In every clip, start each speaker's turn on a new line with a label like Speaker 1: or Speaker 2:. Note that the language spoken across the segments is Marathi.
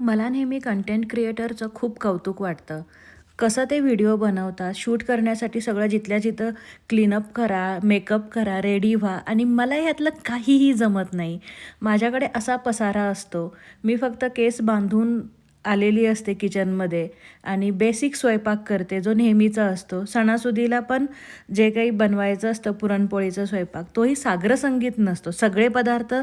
Speaker 1: मला नेहमी कंटेंट क्रिएटरचं खूप कौतुक वाटतं. कसं ते व्हिडिओ बनवतात, शूट करण्यासाठी सगळं जिथल्या जिथं क्लीनअप करा, मेकअप करा, रेडी व्हा आणि मला ह्यातलं काहीही जमत नाही. माझ्याकडे असा पसारा असतो. मी फक्त केस बांधून आलेली असते किचनमध्ये आणि बेसिक स्वयंपाक करते, जो नेहमीचा असतो. सणासुदीला पण जे काही बनवायचं असतं पुरणपोळीचा स्वयंपाक, तोही साग्रसंगीत नसतो. सगळे पदार्थ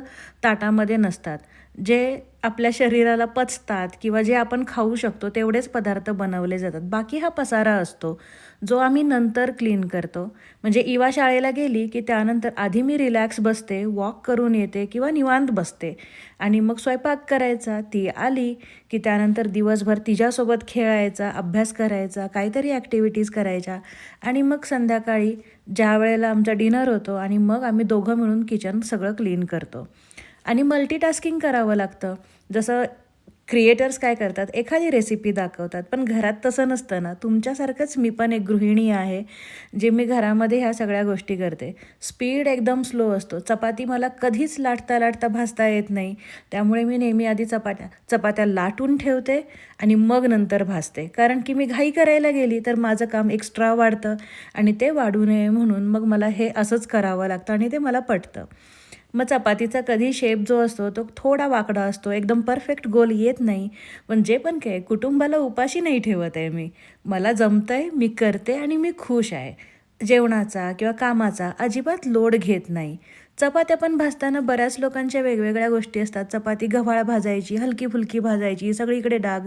Speaker 1: ताटामध्ये नसतात. जे आपल्या शरीराला पचतात किंवा जे आपण खाऊ शकतो तेवढेच पदार्थ बनवले जातात. बाकी हा पसारा असतो, जो आम्ही नंतर क्लीन करतो. म्हणजे इवा शाळेला गेली की त्यानंतर आधी मी रिलॅक्स बसते, वॉक करून येते किंवा निवांत बसते आणि मग स्वयंपाक करायचा. ती आली की त्यानंतर दिवसभर तिच्यासोबत खेळायचा, अभ्यास करायचा, काहीतरी ॲक्टिव्हिटीज करायच्या आणि मग संध्याकाळी ज्यावेळेला आमचा डिनर होतो आणि मग आम्ही दोघं मिळून किचन सगळं क्लीन करतो. आणि मल्टीटास्किंग करावं लागतं. जसं क्रिएटर्स काय करतात, एखादी रेसिपी दाखवतात, पण घरात तसं नसतं ना. तुमच्यासारखंच मी पण एक गृहिणी आहे, जे मी घरामध्ये ह्या सगळ्या गोष्टी करते. स्पीड एकदम स्लो असतो. चपाती मला कधीच लाटता लाटता भाजता येत नाही. त्यामुळे मी नेहमी आधी चपात्या लाटून ठेवते आणि मग नंतर भाजते. कारण की मी घाई करायला गेली तर माझं काम एक्स्ट्रा वाढतं आणि ते वाढू नये म्हणून मग मला हे असंच करावं लागतं आणि ते मला पटतं. मग चपातीचा कधी शेप जो असतो तो थोडा वाकडा असतो, एकदम परफेक्ट गोल येत नाही. पण जे पण काय कुटुंबाला उपाशी नाही ठेवत आहे मी. मला जमतंय, मी करते आणि मी खुश आहे. जेवणाचा किंवा कामाचा अजिबात लोड घेत नाही. चपात्या पण भाजताना बऱ्याच लोकांच्या वेगवेगळ्या गोष्टी असतात. चपाती गव्हाळ भाजायची, हलकी-फुलकी भाजायची, सगळीकडे डाग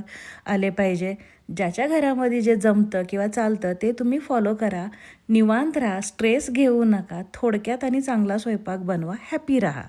Speaker 1: आले पाहिजे. ज्याच्या घरामध्ये जे जमतं किंवा चालतं ते तुम्ही फॉलो करा. निवांत राहा, स्ट्रेस घेऊ नका. थोडक्यात आणि चांगला स्वयंपाक बनवा, हॅपी राहा.